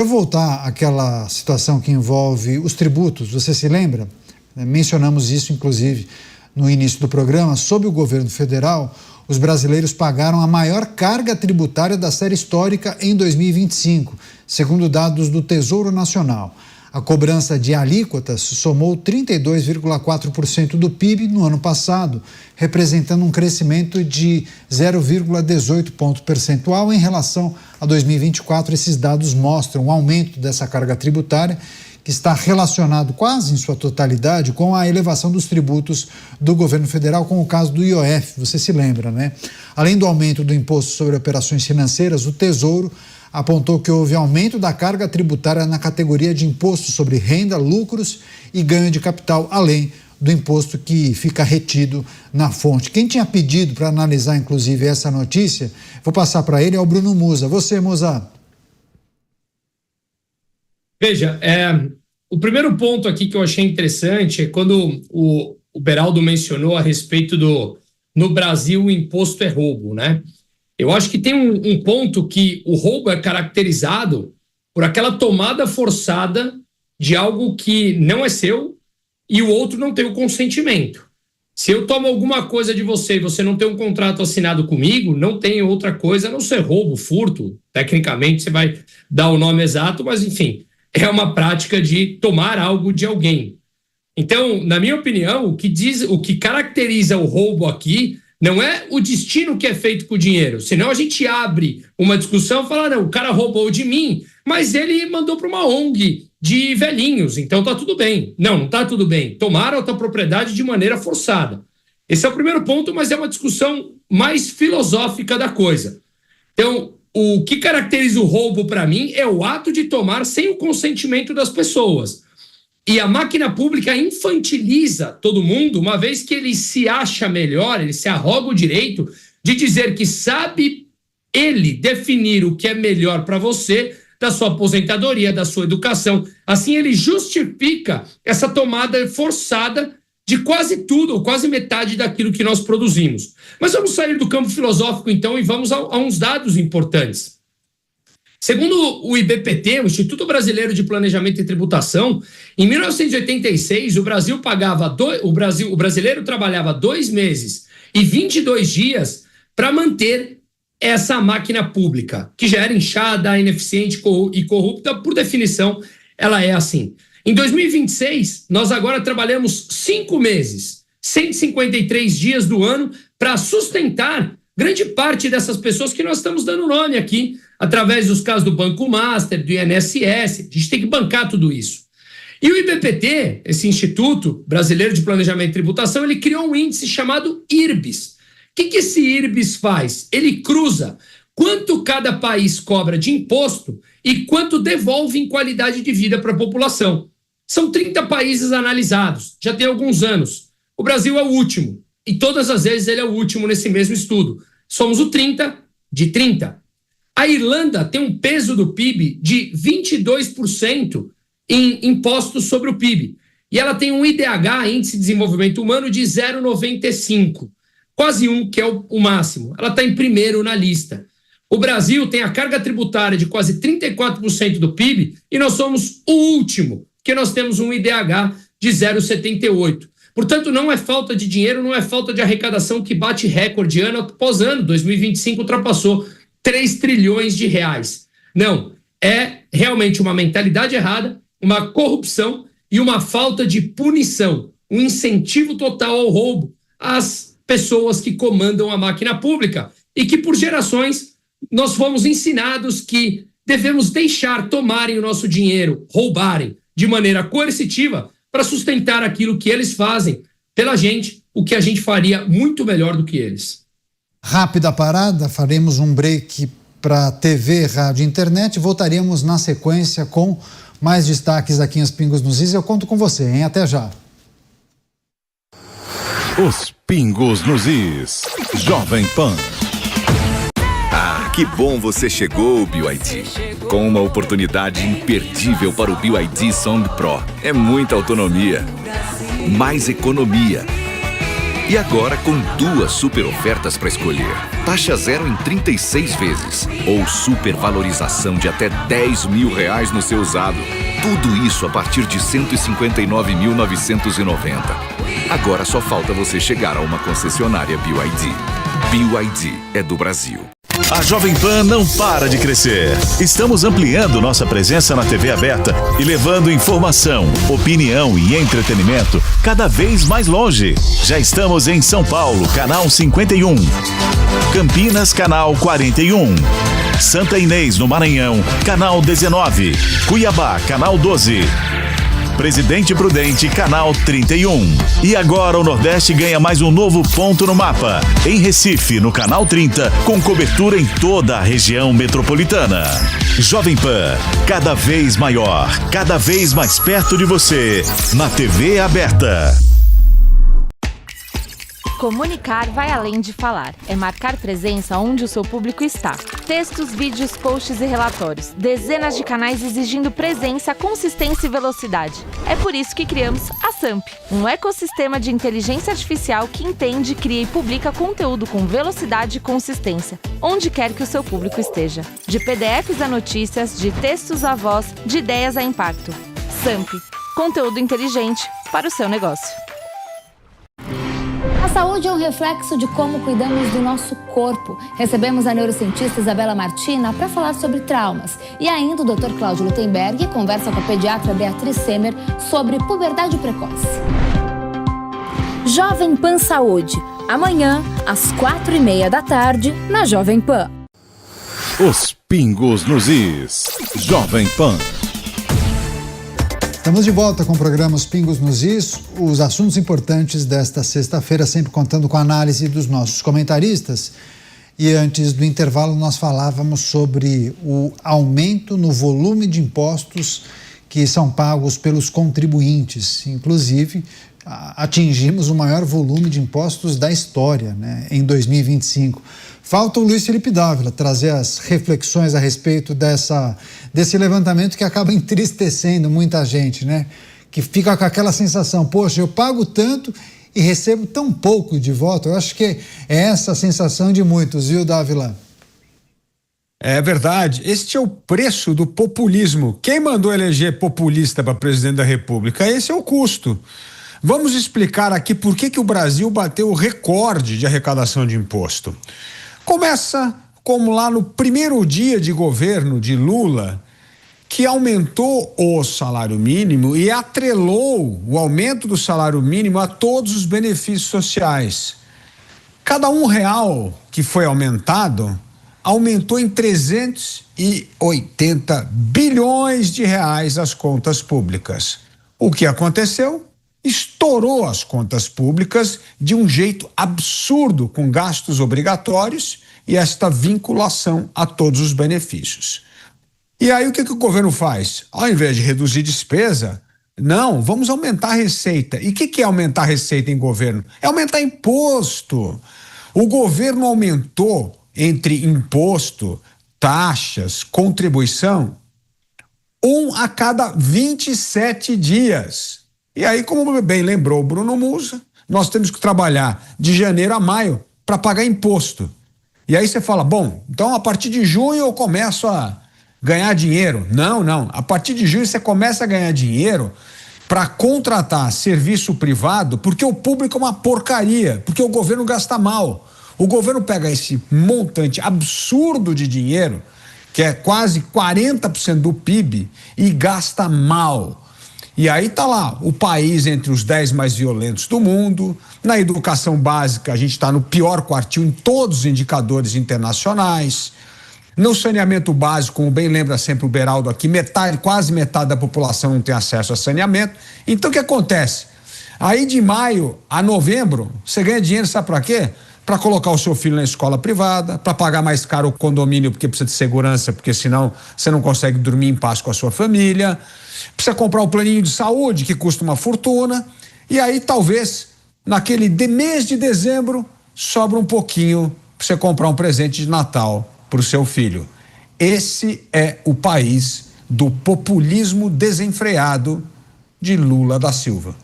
Eu vou voltar àquela situação que envolve os tributos, você se lembra? Mencionamos isso, inclusive, no início do programa. Sob o governo federal, os brasileiros pagaram a maior carga tributária da série histórica em 2025, segundo dados do Tesouro Nacional. A cobrança de alíquotas somou 32,4% do PIB no ano passado, representando um crescimento de 0,18 ponto percentual em relação a 2024. Esses dados mostram um aumento dessa carga tributária, que está relacionado quase em sua totalidade com a elevação dos tributos do governo federal, com o caso do IOF, você se lembra, né? Além do aumento do imposto sobre operações financeiras, o Tesouro apontou que houve aumento da carga tributária na categoria de imposto sobre renda, lucros e ganho de capital, além do imposto que fica retido na fonte. Quem tinha pedido para analisar, inclusive, essa notícia, vou passar para ele, é o Bruno Musa. Você, Musa. Veja, o primeiro ponto aqui que eu achei interessante é quando o Beraldo mencionou a respeito no Brasil o imposto é roubo, né? Eu acho que tem um ponto que o roubo é caracterizado por aquela tomada forçada de algo que não é seu e o outro não tem o consentimento. Se eu tomo alguma coisa de você e você não tem um contrato assinado comigo, não tem outra coisa a não ser roubo, furto. Tecnicamente você vai dar o nome exato, mas enfim, é uma prática de tomar algo de alguém. Então, na minha opinião, o que caracteriza o roubo aqui não é o destino que é feito com o dinheiro, senão a gente abre uma discussão e fala, não, o cara roubou de mim, mas ele mandou para uma ONG de velhinhos, então tá tudo bem. Não tá tudo bem. Tomaram a tua propriedade de maneira forçada. Esse é o primeiro ponto, mas é uma discussão mais filosófica da coisa. Então, o que caracteriza o roubo para mim é o ato de tomar sem o consentimento das pessoas. E a máquina pública infantiliza todo mundo, uma vez que ele se acha melhor, ele se arroga o direito de dizer que sabe ele definir o que é melhor para você, da sua aposentadoria, da sua educação. Assim, ele justifica essa tomada forçada de quase tudo, ou quase metade daquilo que nós produzimos. Mas vamos sair do campo filosófico, então, e vamos a uns dados importantes. Segundo o IBPT, o Instituto Brasileiro de Planejamento e Tributação, em 1986, o brasileiro trabalhava 2 meses e 22 dias para manter essa máquina pública, que já era inchada, ineficiente e corrupta, por definição, ela é assim. Em 2026, nós agora trabalhamos 5 meses, 153 dias do ano, para sustentar grande parte dessas pessoas que nós estamos dando nome aqui, através dos casos do Banco Master, do INSS. A gente tem que bancar tudo isso. E o IBPT, esse Instituto Brasileiro de Planejamento e Tributação, ele criou um índice chamado IRBIS. O que esse IRBIS faz? Ele cruza quanto cada país cobra de imposto e quanto devolve em qualidade de vida para a população. São 30 países analisados, já tem alguns anos. O Brasil é o último, e todas as vezes ele é o último nesse mesmo estudo. Somos o 30 de 30. A Irlanda tem um peso do PIB de 22% em impostos sobre o PIB. E ela tem um IDH, Índice de Desenvolvimento Humano, de 0,95. Quase 1, que é o máximo. Ela está em primeiro na lista. O Brasil tem a carga tributária de quase 34% do PIB e nós somos o último, que nós temos um IDH de 0,78. Portanto, não é falta de dinheiro, não é falta de arrecadação que bate recorde ano após ano. 2025 ultrapassou 3 trilhões de reais. Não, é realmente uma mentalidade errada, uma corrupção e uma falta de punição, um incentivo total ao roubo às pessoas que comandam a máquina pública e que por gerações nós fomos ensinados que devemos deixar tomarem o nosso dinheiro, roubarem de maneira coercitiva para sustentar aquilo que eles fazem pela gente, o que a gente faria muito melhor do que eles. Rápida parada, faremos um break para TV, rádio e internet. Voltaremos na sequência com mais destaques aqui em Os Pingos nos Is. Eu conto com você, hein? Até já. Os Pingos nos Is. Jovem Pan. Ah, que bom você chegou, BYD. Com uma oportunidade imperdível para o BYD Song Pro. É muita autonomia, mais economia, E agora com 2 super ofertas para escolher. Taxa 0 em 36 vezes. Ou supervalorização de até R$10 mil no seu usado. Tudo isso a partir de R$ 159.990. Agora só falta você chegar a uma concessionária BYD. BYD é do Brasil. A Jovem Pan não para de crescer. Estamos ampliando nossa presença na TV aberta e levando informação, opinião e entretenimento cada vez mais longe. Já estamos em São Paulo, canal 51. Campinas, canal 41. Santa Inês, no Maranhão, canal 19. Cuiabá, canal 12. Presidente Prudente, canal 31. E agora o Nordeste ganha mais um novo ponto no mapa. Em Recife, no canal 30, com cobertura em toda a região metropolitana. Jovem Pan, cada vez maior, cada vez mais perto de você, na TV aberta. Comunicar vai além de falar. É marcar presença onde o seu público está. Textos, vídeos, posts e relatórios. Dezenas de canais exigindo presença, consistência e velocidade. É por isso que criamos a SAMP, um ecossistema de inteligência artificial que entende, cria e publica conteúdo com velocidade e consistência, onde quer que o seu público esteja. De PDFs a notícias, de textos a voz, de ideias a impacto. SAMP, conteúdo inteligente para o seu negócio. A saúde é um reflexo de como cuidamos do nosso corpo. Recebemos a neurocientista Isabela Martina para falar sobre traumas. E ainda o Dr. Cláudio Lutemberg conversa com a pediatra Beatriz Semer sobre puberdade precoce. Jovem Pan Saúde. Amanhã, às 4:30 da tarde, na Jovem Pan. Os pingos nos is. Jovem Pan. Estamos de volta com o programa Os Pingos nos Is, os assuntos importantes desta sexta-feira, sempre contando com a análise dos nossos comentaristas. E antes do intervalo nós falávamos sobre o aumento no volume de impostos que são pagos pelos contribuintes. Inclusive, atingimos o maior volume de impostos da história, né, em 2025. Falta o Luiz Felipe Dávila trazer as reflexões a respeito desse levantamento que acaba entristecendo muita gente, né? Que fica com aquela sensação, poxa, eu pago tanto e recebo tão pouco de volta. Eu acho que é essa a sensação de muitos, viu, Dávila? É verdade, este é o preço do populismo. Quem mandou eleger populista para presidente da República? Esse é o custo. Vamos explicar aqui por que o Brasil bateu o recorde de arrecadação de imposto. Começa como lá no primeiro dia de governo de Lula, que aumentou o salário mínimo e atrelou o aumento do salário mínimo a todos os benefícios sociais. Cada R$1 que foi aumentado, aumentou em 380 bilhões de reais as contas públicas. O que aconteceu? Estourou as contas públicas de um jeito absurdo, com gastos obrigatórios e esta vinculação a todos os benefícios. E aí o que o governo faz? Ao invés de reduzir despesa, não, vamos aumentar a receita. E o que é aumentar a receita em governo? É aumentar imposto. O governo aumentou entre imposto, taxas, contribuição, 1 a cada 27 dias. E aí, como bem lembrou o Bruno Musa, nós temos que trabalhar de janeiro a maio para pagar imposto. E aí você fala, bom, então a partir de junho eu começo a ganhar dinheiro. Não. A partir de junho você começa a ganhar dinheiro para contratar serviço privado, porque o público é uma porcaria, porque o governo gasta mal. O governo pega esse montante absurdo de dinheiro, que é quase 40% do PIB, e gasta mal. E aí está lá o país entre os 10 mais violentos do mundo. Na educação básica, a gente está no pior quartil em todos os indicadores internacionais. No saneamento básico, como bem lembra sempre o Beraldo aqui, quase metade da população não tem acesso a saneamento. Então o que acontece? Aí de maio a novembro, você ganha dinheiro, sabe para quê? Para colocar o seu filho na escola privada, para pagar mais caro o condomínio porque precisa de segurança, porque senão você não consegue dormir em paz com a sua família. Precisa comprar um planinho de saúde que custa uma fortuna. E aí talvez naquele mês de dezembro sobra um pouquinho para você comprar um presente de Natal para o seu filho. Esse é o país do populismo desenfreado de Lula da Silva.